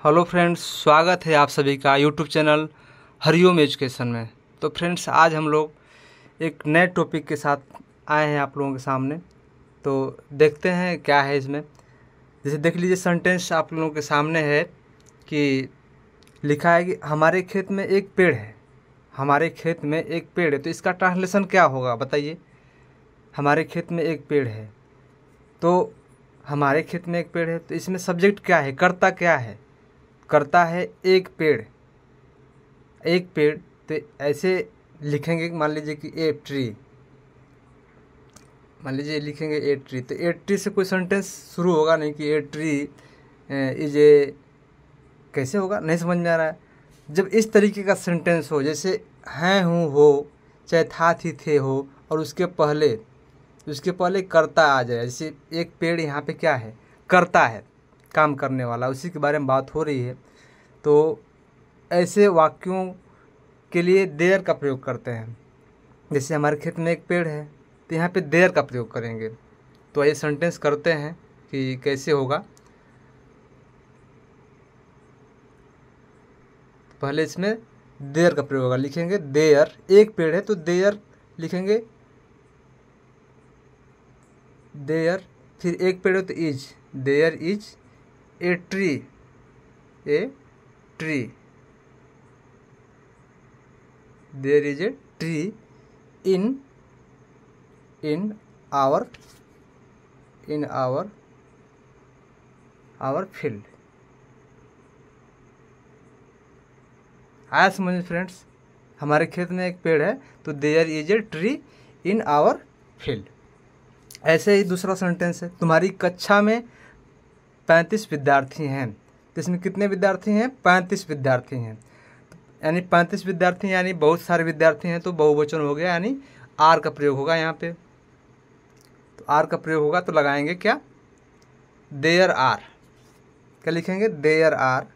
Hello friends, स्वागत है आप सभी का यूट्यूब चैनल हरिओम एजुकेशन में। तो फ्रेंड्स, आज हम लोग एक नए टॉपिक के साथ आए हैं आप लोगों के सामने। तो देखते हैं क्या है इसमें। जैसे देख लीजिए, सेंटेंस आप लोगों के सामने है कि लिखा है कि हमारे खेत में एक पेड़ है। हमारे खेत में एक पेड़ है, तो इसका ट्रांसलेशन क्या होगा बताइए। हमारे खेत में एक पेड़ है, तो हमारे खेत में एक पेड़ है, तो इसमें सब्जेक्ट क्या है, कर्ता क्या है। करता है एक पेड़। एक पेड़, तो ऐसे लिखेंगे, मान लीजिए कि ए ट्री। मान लीजिए लिखेंगे ए ट्री, तो ए ट्री से कोई सेंटेंस शुरू होगा नहीं कि ए ट्री इज ए। कैसे होगा, नहीं समझ में आ रहा है। जब इस तरीके का सेंटेंस हो, जैसे हैं हूँ हो, चाहे था थी थे हो, और उसके पहले करता आ जाए। जैसे एक पेड़ यहाँ पे क्या है, करता है, काम करने वाला, उसी के बारे में बात हो रही है। तो ऐसे वाक्यों के लिए देयर का प्रयोग करते हैं। जैसे हमारे खेत में एक पेड़ है, तो यहाँ पे देयर का प्रयोग करेंगे। तो ये सेंटेंस करते हैं कि कैसे होगा। पहले इसमें देयर का प्रयोग होगा, लिखेंगे देयर। एक पेड़ है तो देयर लिखेंगे, देयर। फिर एक पेड़ है तो is, there is a tree, a tree, there is a tree in in our in our field. आया समझ में फ्रेंड्स। हमारे खेत में एक पेड़ है तो there is a tree in our field. ऐसे ही दूसरा सेंटेंस है, तुम्हारी कक्षा में 35 विद्यार्थी हैं। तो इसमें कितने विद्यार्थी हैं, 35 विद्यार्थी हैं। यानी 35 विद्यार्थी यानी बहुत सारे विद्यार्थी हैं, तो बहुवचन हो गया, यानी आर का प्रयोग होगा यहाँ पे। तो आर का प्रयोग होगा तो लगाएंगे क्या, देयर आर। क्या लिखेंगे, there are,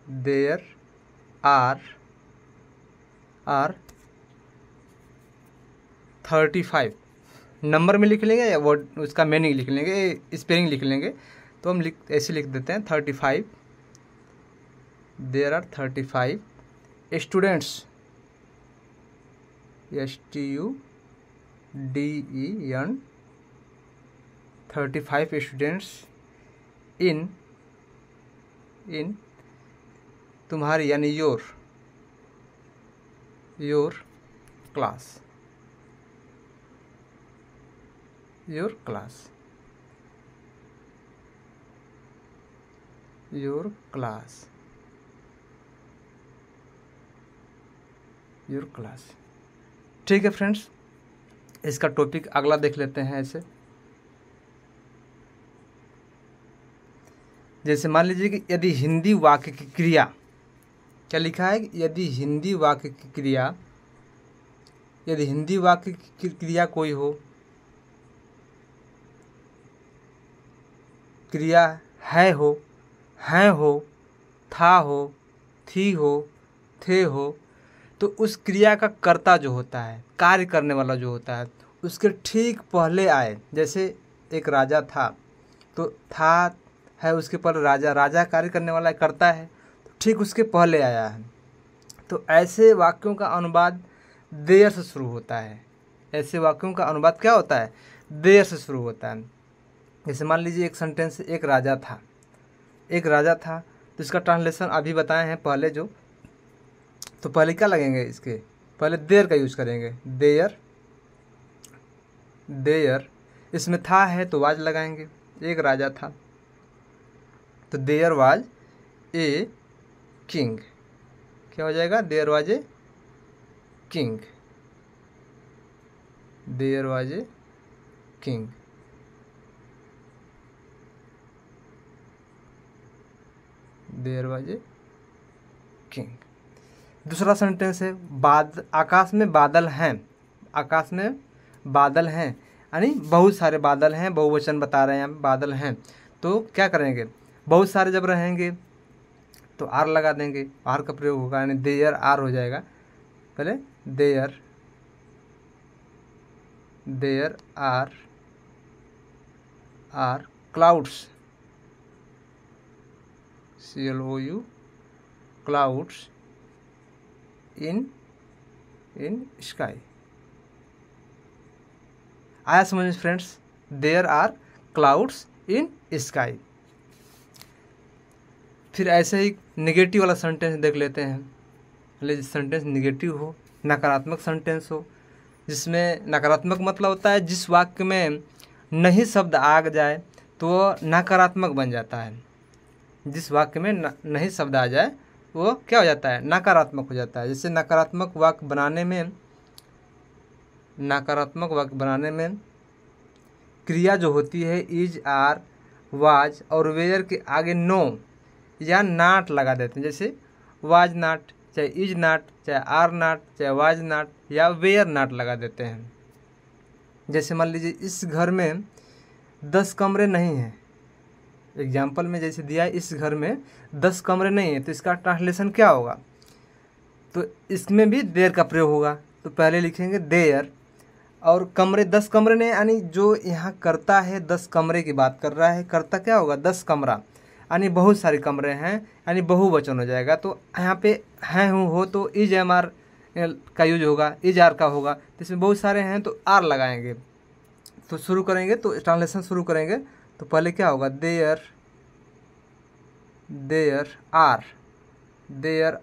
there are 35। Number में लिख लेंगे या वर्ड उसका मीनिंग लिख लेंगे, स्पेलिंग लिख लेंगे। तो हम ऐसे लिख देते हैं 35। There are 35 students, STUDEN, 35 students in तुम्हारी यानी your class, your class, your class, your class. ठीक है फ्रेंड्स, इसका टॉपिक अगला देख लेते हैं। ऐसे जैसे मान लीजिए कि यदि हिंदी वाक्य की क्रिया, क्या लिखा है, यदि हिंदी वाक्य की क्रिया, यदि हिंदी वाक्य की क्रिया कोई हो, क्रिया है हो, हैं हो, था हो, थी हो, थे हो, तो उस क्रिया का कर्ता जो होता है, कार्य करने वाला जो होता है, उसके ठीक पहले आए। जैसे एक राजा था, तो था है उसके पहले राजा, राजा कार्य करने वाला करता है, तो ठीक उसके पहले आया है। तो ऐसे वाक्यों का अनुवाद देयर से शुरू होता है। ऐसे वाक्यों का अनुवाद क्या होता है, देयर से शुरू होता है। जैसे मान लीजिए एक सेंटेंस, एक राजा था, एक राजा था, तो इसका ट्रांसलेशन अभी बताए हैं पहले जो। तो पहले क्या लगेंगे, इसके पहले देयर का यूज करेंगे, देयर, देयर। इसमें था है तो वाज लगाएंगे, एक राजा था, तो देयर वाज ए किंग। क्या हो जाएगा, there was a king, there was a king, there was a king. दूसरा सेंटेंस है, आकाश में बादल हैं। आकाश में बादल हैं यानी बहुत सारे बादल हैं, बहुवचन बता रहे हैं हम, बादल हैं। तो क्या करेंगे, बहुत सारे जब रहेंगे तो आर लगा देंगे, आर का प्रयोग होगा, यानी देयर आर हो जाएगा। पहले there, there are clouds, CLOU, clouds in sky। आया समझ में friends? There are clouds in sky. फिर ऐसे ही नेगेटिव वाला सेंटेंस देख लेते हैं। पहले सेंटेंस नेगेटिव हो, नकारात्मक सेंटेंस हो, जिसमें नकारात्मक मतलब होता है जिस वाक्य में नहीं शब्द आ जाए तो वो नकारात्मक बन जाता है। जिस वाक्य में नहीं शब्द आ जाए वो क्या हो जाता है? नकारात्मक हो जाता है। जैसे नकारात्मक वाक्य बनाने में क्रिया जो होती है इज, आर, वाज और वेयर के आगे नो या नाट लगा देते हैं। जैसे वाज नाट, चाहे इज नाट, चाहे आर नाट, चाहे वाज नाट या वेयर नाट लगा देते हैं। जैसे मान लीजिए इस घर में 10 कमरे नहीं हैं। एग्जाम्पल में जैसे दिया है, इस घर में 10 कमरे नहीं हैं, तो इसका ट्रांसलेशन क्या होगा? तो इसमें भी देयर का प्रयोग होगा। तो पहले लिखेंगे देयर, और कमरे 10 कमरे नहीं, यानी जो यहाँ करता है 10 कमरे की बात कर रहा है, करता क्या होगा? 10 कमरा, यानी बहुत सारे कमरे हैं, यानी बहुवचन हो जाएगा। तो यहाँ पे हैं हूँ हो तो इज एम आर का यूज होगा, इज आर का होगा। तो इसमें बहुत सारे हैं तो आर लगाएंगे। तो शुरू करेंगे, तो ट्रांसलेशन शुरू करेंगे तो पहले क्या होगा? देयर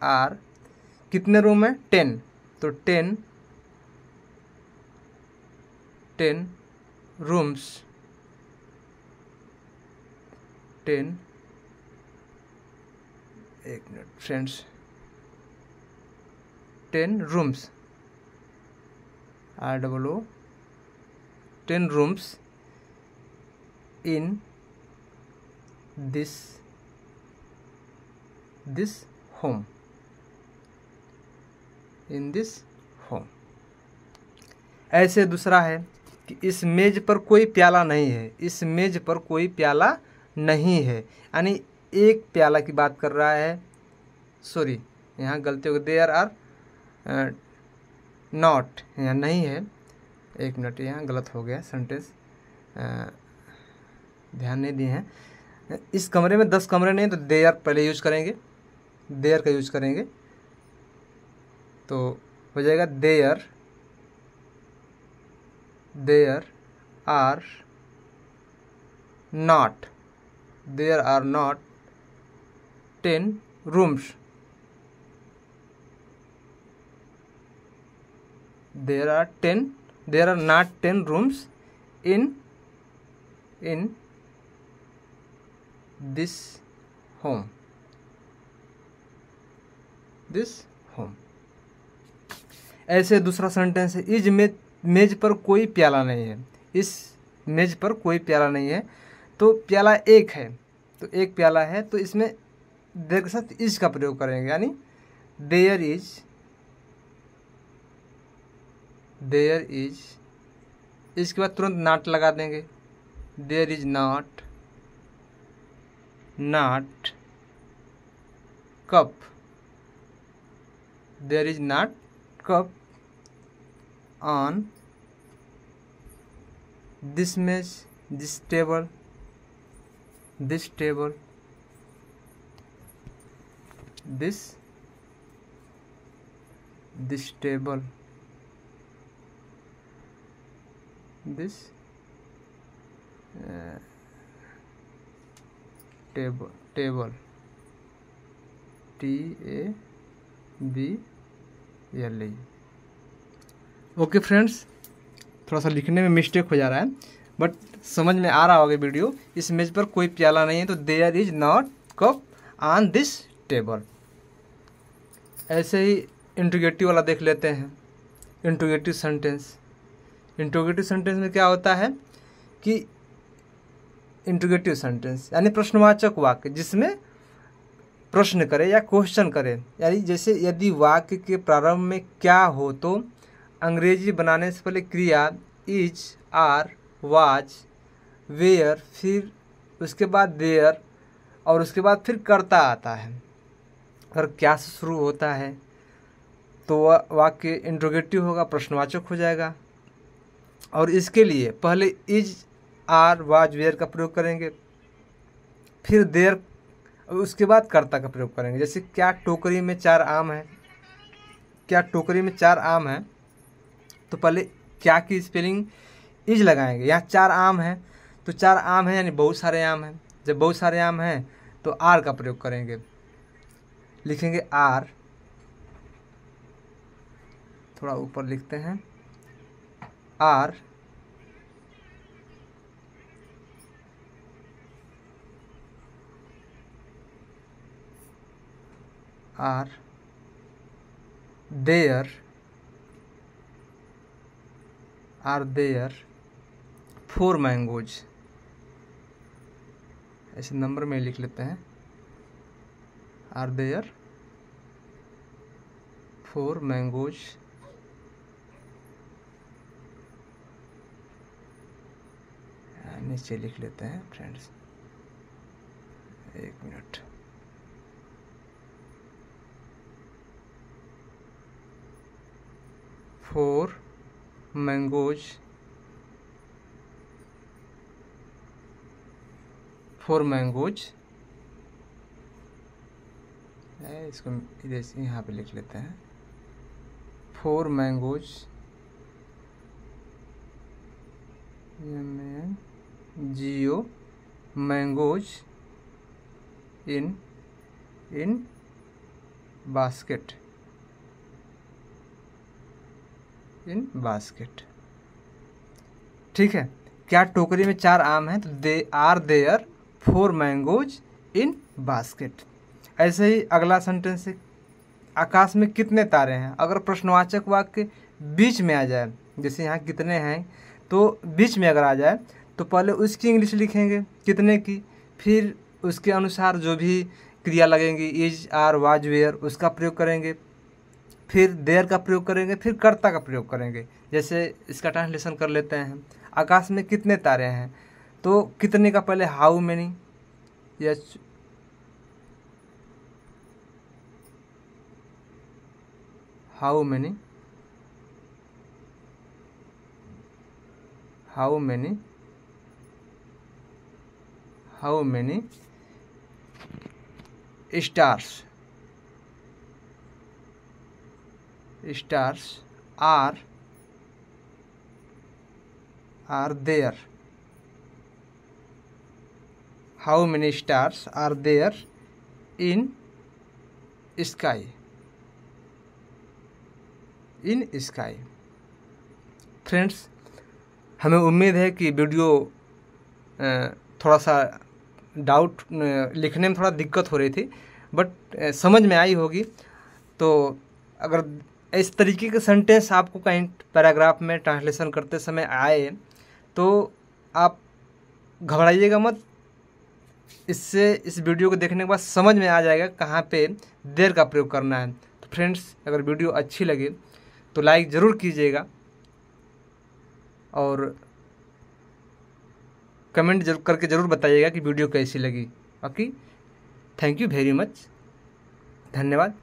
आर कितने रूम है? 10। तो 10 रूम्स, 10, एक minute friends, 10 rooms, ROO 10 rooms in this home, in this home. ऐसे दूसरा है कि इस मेज पर कोई प्याला नहीं है, इस मेज पर कोई प्याला नहीं है, यानी एक प्याला की बात कर रहा है। सॉरी, यहाँ गलती हो गई, देयर आर नॉट, यहाँ नहीं है। एक मिनट, यहाँ गलत हो गया सेंटेंस, ध्यान नहीं दिए हैं। इस कमरे में 10 कमरे नहीं, तो देयर पहले यूज करेंगे, देयर का यूज करेंगे तो हो जाएगा there are not 10 rooms, there are not 10 rooms in this home, ऐसे दूसरा सेंटेंस है, इस मेज पर कोई प्याला नहीं है, इस मेज पर कोई प्याला नहीं है। तो प्याला एक है, तो एक प्याला है, तो इसमें देयर के साथ इज का प्रयोग करेंगे, यानी देयर इज, इसके बाद तुरंत नॉट लगा देंगे, there is not cup, there is not cup on this मेज, this table, this table, this table, this table, TABLE। Okay friends, थोड़ा सा लिखने में मिस्टेक हो जा रहा है, बट समझ में आ रहा होगा वीडियो। इस मेज पर कोई प्याला नहीं है, तो there is not cup on this table. ऐसे ही इंट्रोगेटिव वाला देख लेते हैं, इंट्रोगेटिव सेंटेंस। इंट्रोगेटिव सेंटेंस में क्या होता है कि इंट्रोगेटिव सेंटेंस यानी प्रश्नवाचक वाक्य, जिसमें प्रश्न करे या क्वेश्चन करे, यानी जैसे यदि वाक्य के प्रारंभ में क्या हो तो अंग्रेजी बनाने से पहले क्रिया इज, आर, वाज, वेयर, फिर उसके बाद देयर और उसके बाद फिर कर्ता आता है। अगर क्या से शुरू होता है तो वह वाक्य इंट्रोगेटिव होगा, प्रश्नवाचक हो जाएगा। और इसके लिए पहले इज, आर, वाज, वेयर का प्रयोग करेंगे, फिर देयर और उसके बाद कर्ता का प्रयोग करेंगे। जैसे क्या टोकरी में 4 आम है, क्या टोकरी में 4 आम है, तो पहले क्या की स्पेलिंग इज लगाएंगे। यहाँ 4 आम है तो 4 आम है यानी बहुत सारे आम हैं। जब बहुत सारे आम हैं तो आर का प्रयोग करेंगे, लिखेंगे आर, थोड़ा ऊपर लिखते हैं, are are there four mangoes, ऐसे नंबर में लिख लेते हैं, आर देयर फोर मैंगोज नीचे लिख लेते हैं फ्रेंड्स, एक मिनट। फोर मैंगोज इसको इधर से यहाँ पे लिख लेते हैं, 4 मैंगोज जियो मैंगोज इन बास्केट, ठीक है। क्या टोकरी में 4 आम हैं तो they are there 4 mangoes in basket. ऐसे ही अगला सेंटेंस है, आकाश में कितने तारे हैं। अगर प्रश्नवाचक वाक्य बीच में आ जाए, जैसे यहाँ कितने हैं तो बीच में अगर आ जाए तो पहले उसकी इंग्लिश लिखेंगे कितने की, फिर उसके अनुसार जो भी क्रिया लगेंगी इज आर वाज वेयर उसका प्रयोग करेंगे, फिर देयर का प्रयोग करेंगे, फिर कर्ता का प्रयोग करेंगे। जैसे इसका ट्रांसलेशन कर लेते हैं, आकाश में कितने तारे हैं तो कितने का पहले हाउ मेनी या how many stars are there, how many stars are there in sky, friends हमें उम्मीद है कि वीडियो थोड़ा सा डाउट लिखने में थोड़ा दिक्कत हो रही थी बट समझ में आई होगी। तो अगर इस तरीके के सेंटेंस आपको कहीं पैराग्राफ में ट्रांसलेशन करते समय आए तो आप घबराइएगा मत, इससे इस वीडियो को देखने के बाद समझ में आ जाएगा कहाँ पे देर का प्रयोग करना है। तो फ्रेंड्स अगर वीडियो अच्छी लगे तो लाइक ज़रूर कीजिएगा और कमेंट जरूर करके ज़रूर बताइएगा कि वीडियो कैसी लगी। बाकी थैंक यू वेरी मच, धन्यवाद।